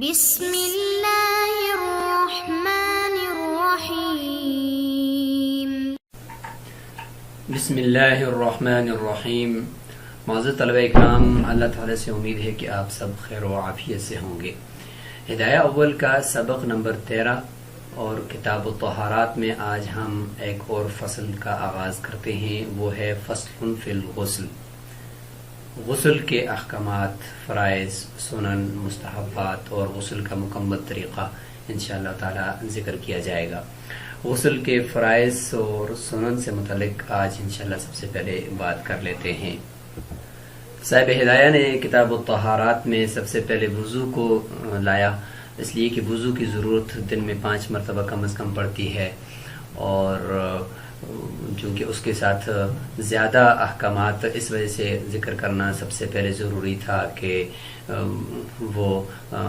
بسم اللہ الرحمن الرحیم۔ بسم اللہ الرحمن الرحیم۔ معزز طلبہ اکرام، اللہ تعالیٰ سے امید ہے کہ آپ سب خیر و عافیت سے ہوں گے۔ ہدایہ اول کا سبق نمبر 13 اور کتاب الطہارات میں آج ہم ایک اور فصل کا آغاز کرتے ہیں، وہ ہے فصل فی الغسل۔ غسل کے احکامات، فرائض، سنن، مستحبات اور غسل کا مکمل طریقہ انشاءاللہ تعالی ذکر کیا جائے گا۔ غسل کے فرائض اور سنن سے متعلق آج انشاءاللہ سب سے پہلے بات کر لیتے ہیں۔ صاحب ہدایہ نے کتاب الطہارات میں سب سے پہلے وضو کو لایا، اس لیے کہ وضو کی ضرورت دن میں 5 مرتبہ کم از کم پڑتی ہے، اور چونکہ اس کے ساتھ زیادہ احکامات اس وجہ سے ذکر کرنا سب سے پہلے ضروری تھا کہ وہ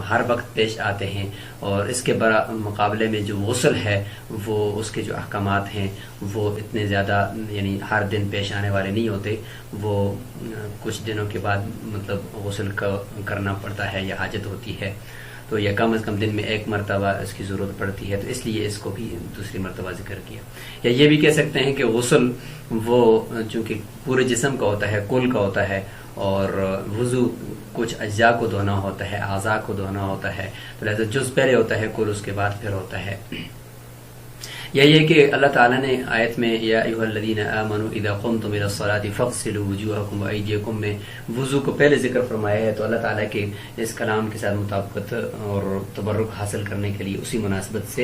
ہر وقت پیش آتے ہیں، اور اس کے مقابلے میں جو غسل ہے وہ اس کے جو احکامات ہیں وہ اتنے زیادہ یعنی ہر دن پیش آنے والے نہیں ہوتے، وہ کچھ دنوں کے بعد مطلب غسل کرنا پڑتا ہے یا حاجت ہوتی ہے، تو یہ کم از کم دن میں 1 مرتبہ اس کی ضرورت پڑتی ہے، تو اس لیے اس کو بھی دوسری مرتبہ ذکر کیا۔ یا یہ بھی کہہ سکتے ہیں کہ غسل وہ چونکہ پورے جسم کا ہوتا ہے، کل کا ہوتا ہے، اور وضو کچھ اجزاء کو دھونا ہوتا ہے، اعضاء کو دھونا ہوتا ہے، تو لہذا جز پہلے ہوتا ہے، کل اس کے بعد پھر ہوتا ہے۔ یہی ہے کہ اللہ تعالیٰ نے آیت میں یا ایھا الذین آمنوا اذا قمتم الى الصلاۃ فاغسلوا وجوہکم وایدیکم میں وضو کو پہلے ذکر فرمایا ہے، تو اللہ تعالیٰ کے اس کلام کے ساتھ مطابقت اور تبرک حاصل کرنے کے لیے اسی مناسبت سے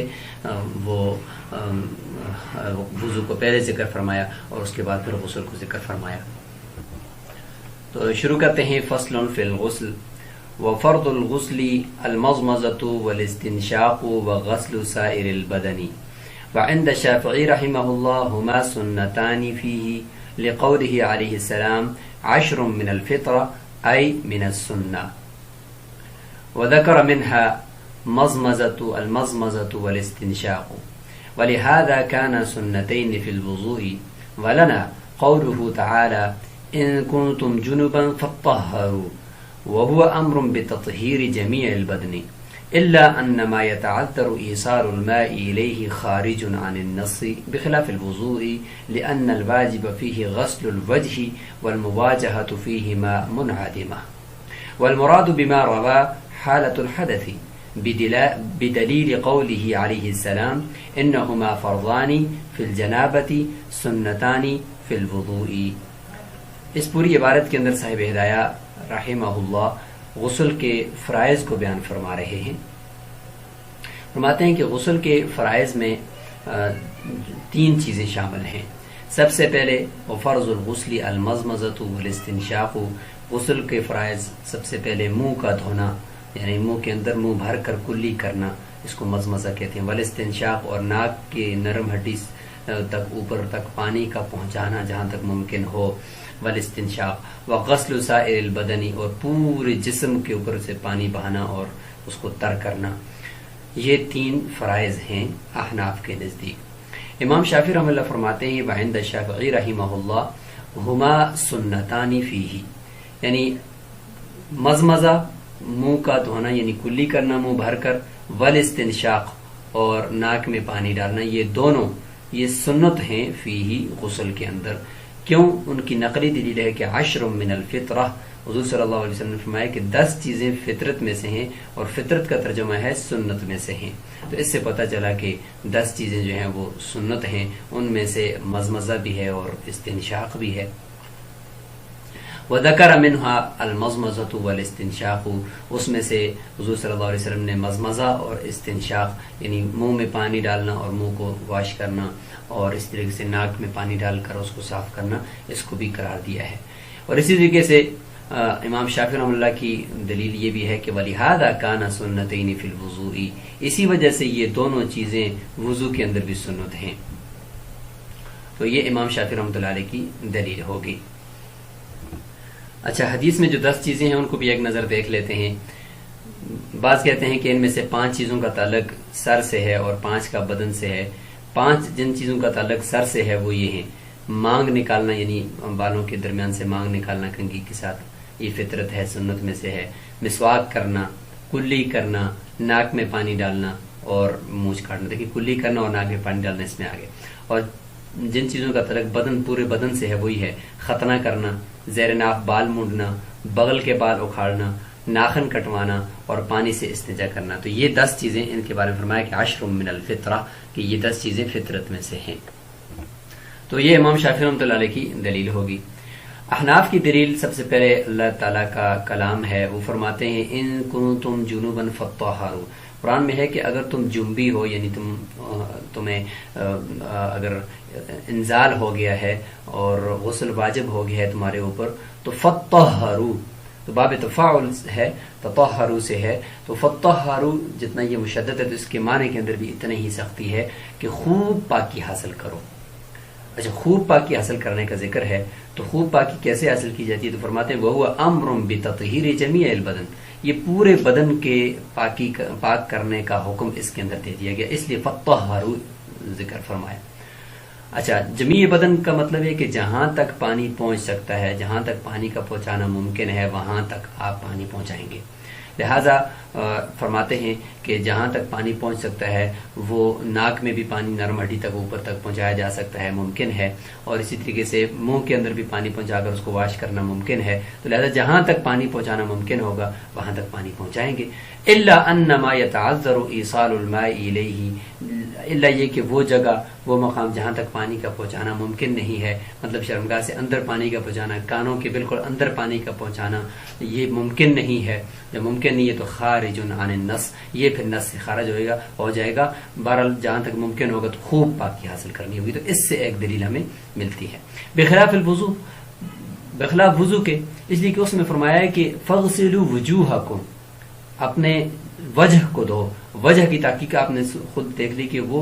وہ وضو کو پہلے ذکر فرمایا اور اس کے بعد پھر غسل کو ذکر فرمایا۔ تو شروع کرتے ہیں فصل فی الغسل۔ وفرض الغسل المضمضۃ والاستنشاق وغسل سائر البدن، وعند الشافعي رحمه الله هما سنتان فيه لقوله عليه السلام 10 من الفطرة أي من السنة، وذكر منها المضمضة والاستنشاق، ولهذا كان سنتين في الوضوء، ولنا قوله تعالى إن كنتم جنبا فاطهروا، وهو أمر بتطهير جميع البدن إلا أن ما يتعذر إيصال الماء إليه خارج عن النص بخلاف الوضوء، لأن الواجب فيه غسل الوجه والمواجهة فيهما منعدمة، والمراد بما روى حالة الحدث بدليل قوله عليه السلام إنهما فرضان في الجنابة سنتان في الوضوء۔ اس پوری عبارت کے اندر صاحب ہدایہ رحمہ اللہ غسل کے فرائض کو بیان فرما رہے ہیں۔ فرماتے ہیں کہ غسل کے فرائض میں 3 چیزیں شامل ہیں۔ سب سے پہلے فرض الغسل المضمضۃ والاستنشاق، غسل کے فرائض سب سے پہلے منہ کا دھونا، یعنی منہ کے اندر منہ بھر کر کلی کرنا، اس کو مضمضہ کہتے ہیں۔ والاستنشاق، اور ناک کی نرم ہڈی تک اوپر تک پانی کا پہنچانا جہاں تک ممکن ہو، والاستنشاق۔ وغسل سائر البدن، اور پورے جسم کے اوپر سے پانی بہانا اور اس کو تر کرنا۔ یہ 3 فرائض ہیں احناف کے نزدیک۔ امام شافعی رحمہ اللہ فرماتے ہیں وعند الشافعی رحمہ اللہ ہما سنتان فیہ، یعنی مضمضہ منہ کا دھونا یعنی کلی کرنا منہ بھر کر، والاستنشاق اور ناک میں پانی ڈالنا، یہ دونوں یہ سنت ہیں فیہ غسل کے اندر۔ کیوں؟ ان کی نقلی دلیل ہے کہ 10 من الفطرہ، حضور صلی اللہ علیہ وسلم نے فرمایا کہ 10 چیزیں فطرت میں سے ہیں، اور فطرت کا ترجمہ ہے سنت میں سے ہیں، تو اس سے پتہ چلا کہ 10 چیزیں جو ہیں وہ سنت ہیں، ان میں سے مضمضہ بھی ہے اور استنشاق بھی ہے۔ وذکر منها المضمضۃ والاستنشاق، اس میں سے حضور صلی اللہ علیہ وسلم نے مضمضہ اور استنشاق یعنی منہ میں پانی ڈالنا اور منہ کو واش کرنا، اور اس طریقے سے ناک میں پانی ڈال کر اس کو صاف کرنا، اس کو بھی قرار دیا ہے۔ اور اسی طریقے سے امام شافعی رحمہ اللہ کی دلیل یہ بھی ہے کہ وَلِهَذَا كَانَ سُنَّتَيْنِ فِي الْوُضُوءِ، اسی وجہ سے یہ دونوں چیزیں وضو کے اندر بھی سنت ہیں۔ تو یہ امام شافعی رحمۃ اللہ علیہ کی دلیل ہوگی۔ اچھا، حدیث میں جو 10 چیزیں ہیں ان کو بھی ایک نظر دیکھ لیتے ہیں۔ بعض کہتے ہیں کہ ان میں سے 5 چیزوں کا تعلق سر سے ہے اور 5 کا بدن سے ہے۔ 5 جن چیزوں کا تعلق سر سے ہے وہ یہ ہیں: مانگ نکالنا، یعنی بالوں کے درمیان سے مانگ نکالنا کنگھی کے ساتھ، یہ فطرت ہے، سنت میں سے ہے۔ مسواک کرنا، کلی کرنا، ناک میں پانی ڈالنا اور مونچھ کاٹنا. دیکھیے کلی کرنا اور ناک میں پانی ڈالنا اس میں آگے. اور جن چیزوں کا تعلق بدن پورے بدن سے ہے وہی ہے ختنہ کرنا، زیر ناف بال مونڈنا، بغل کے بال اکھاڑنا، ناخن کٹوانا اور پانی سے استنجا کرنا. تو یہ 10 چیزیں ان کے بارے میں فرمایا کہ 10 من الفطرہ، کہ یہ 10 چیزیں فطرت میں سے ہیں. تو یہ امام شافعی رحمۃ اللہ علیہ کی دلیل ہوگی. احناف کی دلیل سب سے پہلے اللہ تعالیٰ کا کلام ہے. وہ فرماتے ہیں ان کنتم جنوبا فطہروا. قرآن میں ہے کہ اگر تم جنبی ہو، یعنی تمہیں اگر انزال ہو گیا ہے اور غسل واجب ہو گیا ہے تمہارے اوپر، تو فطہروا، تو باب تفاعل ہے، تطہروا سے ہے. تو فطہروا جتنا یہ مشدد ہے تو اس کے معنی کے اندر بھی اتنا ہی سختی ہے کہ خوب پاکی حاصل کرو. اچھا، خوب پاکی حاصل کرنے کا ذکر ہے تو خوب پاکی کیسے حاصل کی جاتی ہے؟ تو فرماتے ہیں وَهُوَ أَمْرٌ بِتَطْهِيرِ جَمِيعِ الْبَدَنِ. یہ پورے بدن کے پاک کرنے کا حکم اس کے اندر دے دیا گیا، اس لیے فطہروا ذکر فرمایا. اچھا، جمیع بدن کا مطلب ہے کہ جہاں تک پانی پہنچ سکتا ہے، جہاں تک پانی کا پہنچانا ممکن ہے وہاں تک آپ پانی پہنچائیں گے. لہذا فرماتے ہیں کہ جہاں تک پانی پہنچ سکتا ہے وہ ناک میں بھی پانی نرم ہڈی تک اوپر تک پہنچایا جا سکتا ہے، ممکن ہے. اور اسی طریقے سے منہ کے اندر بھی پانی پہنچا کر اس کو واش کرنا ممکن ہے. تو لہذا جہاں تک پانی پہنچانا ممکن ہوگا وہاں تک پانی پہنچائیں گے. الا انما يتعذر ايصال الماء اليه، الا یہ کہ وہ جگہ، وہ مقام جہاں تک پانی کا پہنچانا ممکن نہیں ہے، مطلب شرمگاہ سے اندر پانی کا پہنچانا، کانوں کے بالکل اندر پانی کا پہنچانا یہ ممکن نہیں ہے. جب ممکن نہیں ہے تو خارج عن النص، یہ پھر نص سے خارج ہو جائے گا. بہرحال جہاں تک ممکن ہوگا تو خوب پاکی حاصل کرنی ہوگی. تو اس سے ایک دلیل ہمیں ملتی ہے. بخلاف الوضو، بخلاف وضو کے، اس لیے کہ اس میں فرمایا ہے کہ فغسلوا وجوہکم، اپنے وجہ کو دھو. وجہ کی تحقیق آپ نے خود دیکھ لی کہ وہ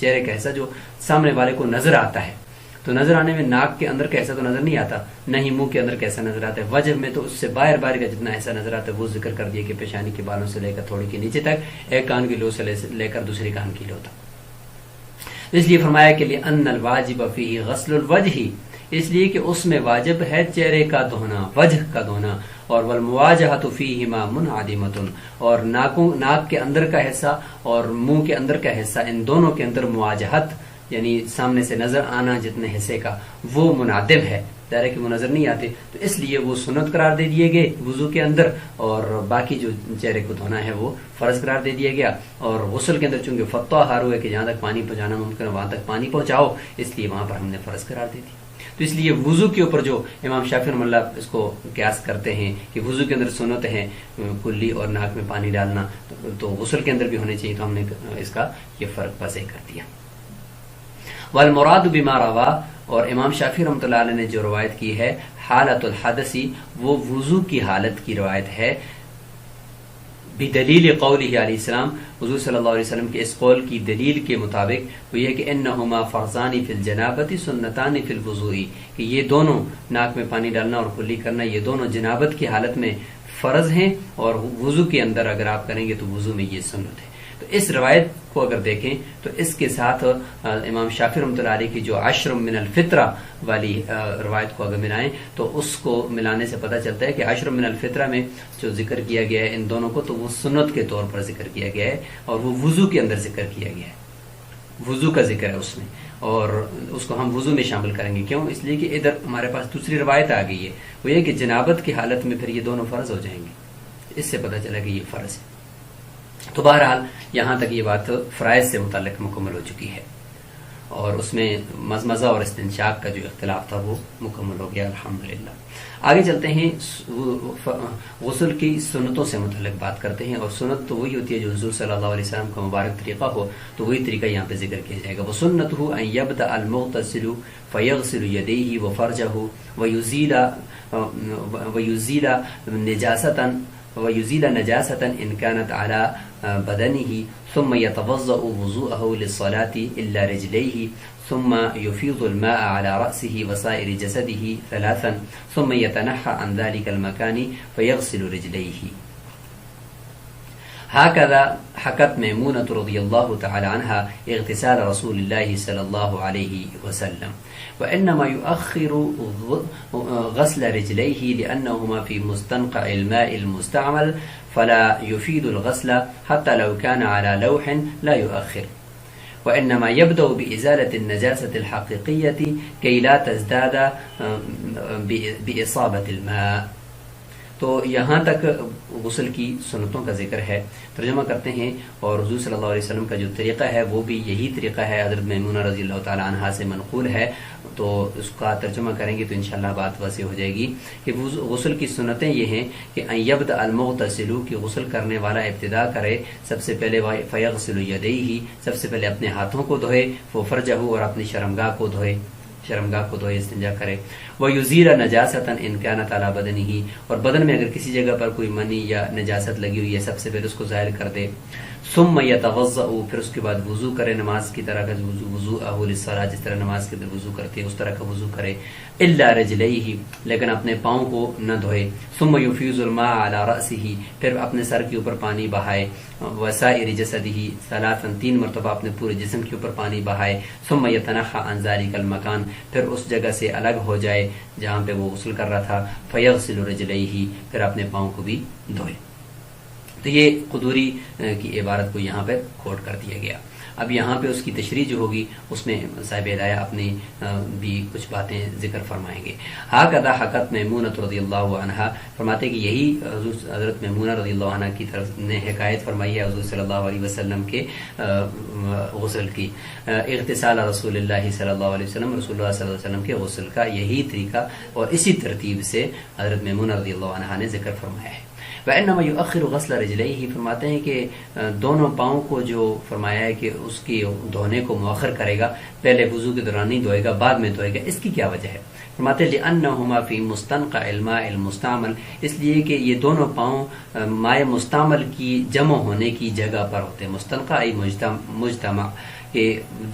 چہرے کا حصہ جو سامنے والے کو نظر آتا ہے، تو نظر آنے میں ناک کے اندر کا حصہ تو نظر نہیں آتا، نہ ہی منہ کے اندر کا حصہ نظر آتا ہے. وجہ میں تو اس سے باہر کا جتنا حصہ نظر آتا ہے وہ ذکر کر دیا کہ پیشانی کے بالوں سے لے کر تھوڑی کے نیچے تک، ایک کان کی لو سے لے کر دوسری کان کی لو تک. اس لیے فرمایا کہ لأن الواجب فیہ غسل الوجہ، اس لیے کہ اس میں واجب ہے چہرے کا دھونا، وجہ کا دھونا. اور والمواجہۃ فیہما منعدمۃ، اور ناک کے اندر کا حصہ اور منہ کے اندر کا حصہ، ان دونوں کے اندر مواجہت یعنی سامنے سے نظر آنا جتنے حصے کا وہ منعدم ہے، ظاہر کہ وہ نظر نہیں آتے. تو اس لیے وہ سنت قرار دے دیے گئے وضو کے اندر، اور باقی جو چہرے کو دھونا ہے وہ فرض قرار دے دیا گیا. اور غسل کے اندر چونکہ فطہروا ہے کہ جہاں تک پانی پہنچانا ممکن ہے وہاں تک پانی پہنچاؤ، اس لیے وہاں پر ہم نے فرض قرار دے دی. تو اس لیے وضو کے اوپر جو امام شافعی رحمۃ اللہ اس کو قیاس کرتے ہیں کہ وضو کے اندر سنت ہے کلی اور ناک میں پانی ڈالنا، تو غسل کے اندر بھی ہونے چاہیے، تو ہم نے اس کا یہ فرق واضح کر دیا. والمراد بما روا، اور امام شافعی رحمۃ اللہ علیہ نے جو روایت کی ہے حالت الحدثی، وہ وضو کی حالت کی روایت ہے. بدلیل قولہ علیہ السلام، حضور صلی اللہ علیہ وسلم کے اس قول کی دلیل کے مطابق وہ یہ کہ انہما فرضان فی الجنابۃ سنتان فی الوضوء، کہ یہ دونوں ناک میں پانی ڈالنا اور کلی کرنا یہ دونوں جنابت کی حالت میں فرض ہیں، اور وضو کے اندر اگر آپ کریں گے تو وضو میں یہ سنت ہے. تو اس روایت کو اگر دیکھیں تو اس کے ساتھ امام شافعی رحمۃ اللہ علیہ کی جو 10 من الفطرہ والی روایت کو اگر ملائیں تو اس کو ملانے سے پتہ چلتا ہے کہ 10 من الفطرہ میں جو ذکر کیا گیا ہے ان دونوں کو، تو وہ سنت کے طور پر ذکر کیا گیا ہے، اور وہ وضو کے اندر ذکر کیا گیا ہے، وضو کا ذکر ہے اس میں، اور اس کو ہم وضو میں شامل کریں گے. کیوں؟ اس لیے کہ ادھر ہمارے پاس دوسری روایت آ گئی ہے، وہ یہ کہ جنابت کی حالت میں پھر یہ دونوں فرض ہو جائیں گے. اس سے پتہ چلا کہ یہ فرض ہے. تو بہرحال یہاں تک یہ بات فرائض سے متعلق مکمل ہو چکی ہے، اور اس میں مزمزہ اور استنشاق کا جو اختلاف تھا وہ مکمل ہو گیا الحمدللہ. آگے چلتے ہیں، غسل کی سنتوں سے متعلق بات کرتے ہیں. اور سنت تو وہی ہوتی ہے جو حضور صلی اللہ علیہ وسلم کا مبارک طریقہ ہو، تو وہی طریقہ یہاں پہ ذکر کیا جائے گا. وسنتہ ان یبدأ المغتسل فیغسل یدیہ وفرجہ ويزيل نجاسة إن كانت على بدنه، ثم يتوضأ وضوءه للصلاة إلا رجليه، ثم يفيض الماء على رأسه وسائر جسده 3، ثم يتنحى عن ذلك المكان فيغسل رجليه. هكذا حكت ميمونة رضي الله تعالى عنها اغتسال رسول الله صلى الله عليه وسلم، وإنما يؤخر غسل رجليه لأنهما في مستنقع الماء المستعمل، فلا يفيد الغسل حتى لو كان على لوح لا يؤخر وإنما يبدأ بإزالة النجاسة الحقيقية كي لا تزداد بإصابة الماء. تو یہاں تک غسل کی سنتوں کا ذکر ہے. ترجمہ کرتے ہیں اور حضور صلی اللہ علیہ وسلم کا جو طریقہ ہے وہ بھی یہی طریقہ ہے، حضرت میمونہ رضی اللہ تعالی عنہا سے منقول ہے. تو اس کا ترجمہ کریں گے تو انشاءاللہ بات واسع ہو جائے گی کہ غسل کی سنتیں یہ ہیں کہ ان یبدأ المغتسل، کہ غسل کرنے والا ابتدا کرے سب سے پہلے فیغسل یدیہ، سب سے پہلے اپنے ہاتھوں کو دھوئے، وفرجہ، اور اپنی شرمگاہ کو دھوئے، استنجا کرے. وَيُزِيلَ نَجَاسَةً إِنْ كَانَتْ عَلَى بَدَنِهِ، اور بدن میں اگر کسی جگہ پر کوئی منی یا نجاست لگی ہوئی ہے سب سے پہلے اس کو ظاہر کر دے. ثُمَّ يَتَوَضَّأُ، پھر اس کے بعد وضو کرے، نماز کی طرح کا وضوءَهُ لِلصَّلَاةِ، جس طرح نماز کے اندر وضو کرتے ہیں اس طرح کا وضو کرے. إِلَّا رِجْلَيْهِ، لیکن اپنے پاؤں کو نہ دھوئے. ثُمَّ يُفِيضُ الْمَاءَ عَلَى رَأْسِهِ، پھر اپنے سر کے اوپر پانی بہائے. وسائر جسدہ، ثلاثاً، 3 مرتبہ اپنے پورے جسم کے اوپر پانی بہائے. ثم یتنحى عن ذلك المکان، پھر اس جگہ سے الگ ہو جائے جہاں پہ وہ غسل کر رہا تھا. فیغسل رجلیہ، پھر اپنے پاؤں کو بھی دھوئے. تو یہ قدوری کی عبارت کو یہاں پہ کوٹ کر دیا گیا. اب یہاں پہ اس کی تشریح جو ہوگی اس میں صاحب ہدایہ اپنی بھی کچھ باتیں ذکر فرمائیں گے. ہاکذا حکت میمونہ رضی اللہ عنہا، فرماتے کہ یہی حضرت میمونہ رضی اللہ عنہ کی طرف نے حکایت فرمائی ہے حضور صلی اللہ علیہ وسلم کے غسل کی. اغتسال رسول اللہ صلی اللہ علیہ وسلم، رسول اللہ صلی اللہ علیہ وسلم کے غسل کا یہی طریقہ اور اسی ترتیب سے حضرت میمونہ رضی اللہ عنہا نے ذکر فرمایا ہے. وَإِنَّمَا يُؤَخِّرُ غَسْلَ رِجْلَيْهِ، فرماتے ہیں کہ دونوں پاؤں کو جو فرمایا ہے کہ اس کی دھونے کو مؤخر کرے گا، پہلے وضو کے دوران نہیں دھوئے گا، بعد میں دھوئے گا. اس کی کیا وجہ ہے؟ فرماتے ہیں لِأَنَّهُمَا فِي مُسْتَنْقَعِ الْمَاءِ الْمُسْتَعْمَلِ، اس لیے کہ یہ دونوں پاؤں مائع مستعمل کی جمع ہونے کی جگہ پر ہوتے ہیں. مستنقع مجتمع، کہ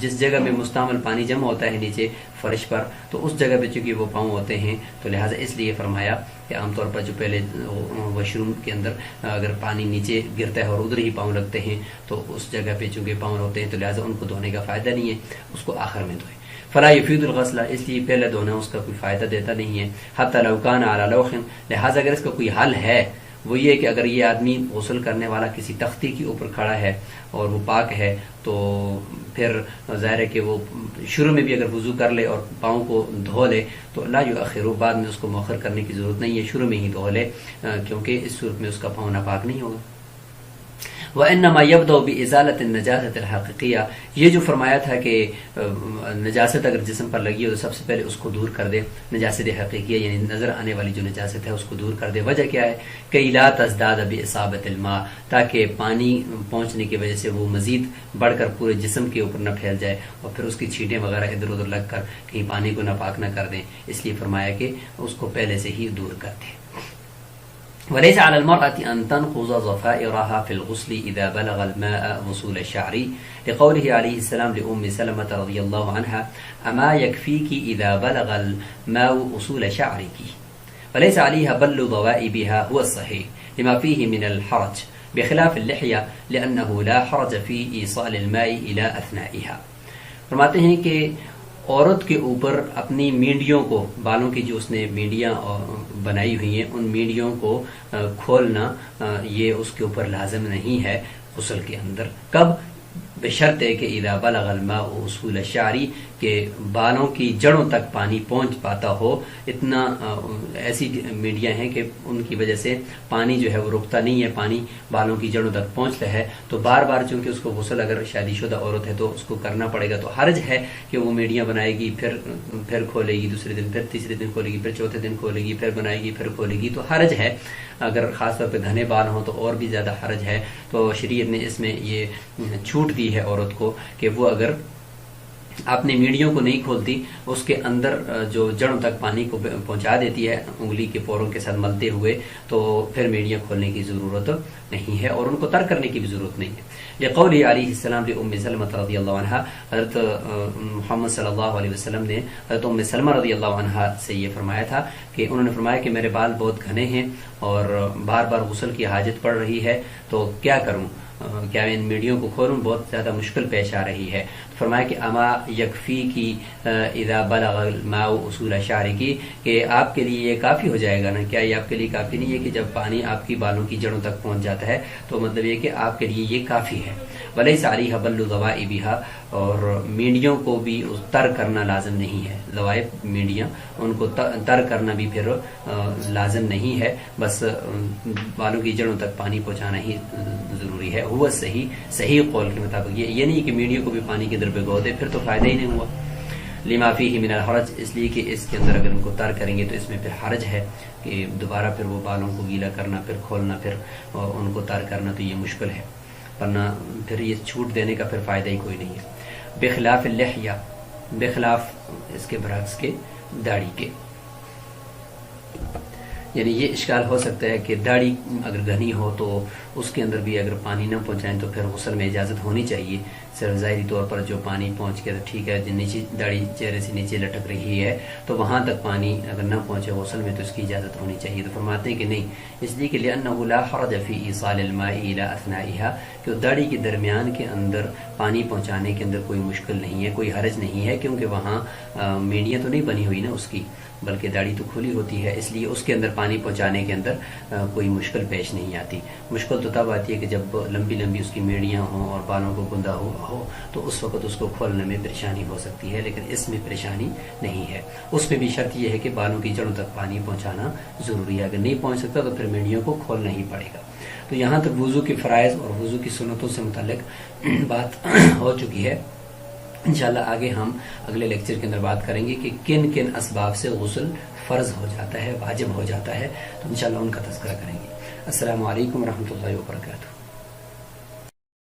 جس جگہ میں مستعمل پانی جمع ہوتا ہے نیچے فرش پر، تو اس جگہ پہ چونکہ وہ پاؤں ہوتے ہیں تو لہٰذا اس لیے فرمایا کہ عام طور پر جو پہلے واش روم کے اندر اگر پانی نیچے گرتا ہے اور ادھر ہی پاؤں لگتے ہیں تو اس جگہ پہ چونکہ پاؤں ہوتے ہیں تو لہٰذا ان کو دھونے کا فائدہ نہیں ہے، اس کو آخر میں دھوئے. فلا یفید الغسل، اس لیے پہلے دھونا اس کا کوئی فائدہ دیتا نہیں ہے. حتی لو کان علی لوح، لہٰذا اگر اس کا کوئی حل ہے وہ یہ کہ اگر یہ آدمی غسل کرنے والا کسی تختی کے اوپر کھڑا ہے اور وہ پاک ہے تو پھر ظاہر ہے کہ وہ شروع میں بھی اگر وضو کر لے اور پاؤں کو دھو لے تو لا یؤخر، بعد میں اس کو مؤخر کرنے کی ضرورت نہیں ہے، شروع میں ہی دھو لے، کیونکہ اس صورت میں اس کا پاؤں ناپاک نہیں ہوگا. وَإِنَّمَا يَبْدَأُ بِإِزَالَةِ النَّجَاسَةِ الْحَقِيقِيَّةِ، یہ جو فرمایا تھا کہ نجاست اگر جسم پر لگی ہو تو سب سے پہلے اس کو دور کر دے. نجاست حقیقیہ یعنی نظر آنے والی جو نجاست ہے اس کو دور کر دے. وجہ کیا ہے؟ کہ لَا تَزْدَادَ بِإِصَابَةِ الْمَاءِ، تاکہ پانی پہنچنے کی وجہ سے وہ مزید بڑھ کر پورے جسم کے اوپر نہ پھیل جائے اور پھر اس کی چھینٹیں وغیرہ ادھر ادھر لگ کر کہیں پانی کو ناپاک نہ کر دیں. اس لیے فرمایا کہ اس کو پہلے سے ہی دور کر دیں. وليس على المرأة أن تنقض ضفائرها في الغسل إذا بلغ الماء وصول الشعر، لقوله عليه السلام لأم سلمة رضي الله عنها أما يكفيك إذا بلغ الماء وصول شعرك، وليس عليها بل ضوائبها هو الصحيح لما فيه من الحرج، بخلاف اللحية لأنه لا حرج في إيصال الماء إلى أثنائها. فرماتے ہیں کہ عورت کے اوپر اپنی مینڈیوں کو، بالوں کی جو اس نے مینڈیاں بنائی ہوئی ہیں ان مینڈیوں کو کھولنا یہ اس کے اوپر لازم نہیں ہے غسل کے اندر. کب؟ بشرط ہے کہ اذا بلغ الماء اصول الشعر، کہ بالوں کی جڑوں تک پانی پہنچ پاتا ہو. اتنا ایسی میڈیا ہیں کہ ان کی وجہ سے پانی جو ہے وہ رکتا نہیں ہے، پانی بالوں کی جڑوں تک پہنچتا ہے. تو بار بار چونکہ اس کو غسل اگر شادی شدہ عورت ہے تو اس کو کرنا پڑے گا، تو حرج ہے کہ وہ میڈیاں بنائے گی، پھر کھولے گی، دوسرے دن پھر تیسرے دن کھولے گی، پھر چوتھے دن کھولے گی، پھر بنائے گی، پھر کھولے گی. تو حرج ہے. اگر خاص طور پہ گھنے بال ہوں تو اور بھی زیادہ حرج ہے. تو شریعت نے اس میں یہ چھوٹ دی ہے عورت کو کہ وہ اگر اپنی میڈیوں کو نہیں کھولتی، اس کے اندر جو جڑوں تک پانی کو پہنچا دیتی ہے انگلی کے پوروں کے ساتھ ملتے ہوئے، تو پھر میڈیاں کھولنے کی ضرورت نہیں ہے اور ان کو ترک کرنے کی بھی ضرورت نہیں ہے. لقول علیہ السلام لأم سلمہ رضی اللہ عنہا، حضرت محمد صلی اللہ علیہ وسلم نے حضرت ام سلمہ رضی اللہ عنہا سے یہ فرمایا تھا کہ انہوں نے فرمایا کہ میرے بال بہت گھنے ہیں اور بار بار غسل کی حاجت پڑ رہی ہے تو کیا کروں؟ کیا میں ان میڈیوں کو کھولوں، بہت زیادہ مشکل پیش آ رہی ہے۔ فرمایا کہ اما یکفی کی اذا بلغ الماء اصول شعر کی، کہ آپ کے لیے یہ کافی ہو جائے گا نا، کیا یہ آپ کے لیے کافی نہیں ہے کہ جب پانی آپ کی بالوں کی جڑوں تک پہنچ جاتا ہے تو مطلب یہ کہ آپ کے لیے یہ کافی ہے۔ ولیس علیہ بل ذوائبھا، اور مینڈیوں کو بھی تر کرنا لازم نہیں ہے، ذوائب مینڈیاں ان کو تر کرنا بھی پھر لازم نہیں ہے، بس بالوں کی جڑوں تک پانی پہنچانا ہی ضروری ہے۔ وہ صحیح قول کے مطابق یہ نہیں کہ مینڈیوں کو بھی پانی کے اندر بھگو دے، پھر تو فائدہ ہی نہیں ہوا۔ لما فیہ من الحرج، اس لیے کہ اس کے اندر اگر ان کو تر کریں گے تو اس میں پھر حرج ہے کہ دوبارہ پھر وہ بالوں کو گیلا کرنا، پھر کھولنا، پھر ان کو تر کرنا، تو یہ مشکل ہے، ورنہ پھر یہ چھوٹ دینے کا پھر فائدہ ہی کوئی نہیں ہے۔ بخلاف اللحیہ، بخلاف اس کے برعکس کے داڑھی کے، یعنی یہ اشکال ہو سکتا ہے کہ داڑھی اگر گھنی ہو تو اس کے اندر بھی اگر پانی نہ پہنچائیں تو پھر غسل میں اجازت ہونی چاہیے، صرف ظاہری طور پر جو پانی پہنچ کے ٹھیک ہے، جو نیچے داڑھی چہرے سے نیچے لٹک رہی ہے تو وہاں تک پانی اگر نہ پہنچے غسل میں تو اس کی اجازت ہونی چاہیے۔ تو فرماتے ہیں کہ نہیں، اس لیے کہ لأنه لا حرج فی ایصال الماء الى اثنائها، کہ داڑھی کے درمیان کے اندر پانی پہنچانے کے اندر کوئی مشکل نہیں ہے، کوئی حرج نہیں ہے، کیونکہ وہاں میڈیاں تو نہیں بنی ہوئی نا اس کی، بلکہ داڑھی تو کھلی ہوتی ہے، اس لیے اس کے اندر پانی پہنچانے کے اندر کوئی مشکل پیش نہیں آتی۔ مشکل تو تب آتی ہے کہ جب لمبی لمبی اس کی میڑیاں ہوں اور بالوں کو گندا ہوا ہو، تو اس وقت اس کو کھولنے میں پریشانی ہو سکتی ہے، لیکن اس میں پریشانی نہیں ہے۔ اس میں بھی شرط یہ ہے کہ بالوں کی جڑوں تک پانی پہنچانا ضروری ہے، اگر نہیں پہنچ سکتا تو پھر میڑیوں کو کھولنا ہی پڑے گا۔ تو یہاں تک وضو کے فرائض اور وضو کی سنتوں سے متعلق بات ہو چکی ہے۔ انشاءاللہ آگے ہم اگلے لیکچر کے اندر بات کریں گے کہ کن کن اسباب سے غسل فرض ہو جاتا ہے، واجب ہو جاتا ہے، تو انشاءاللہ ان کا تذکرہ کریں گے۔ السلام علیکم ورحمۃ اللہ وبرکاتہ۔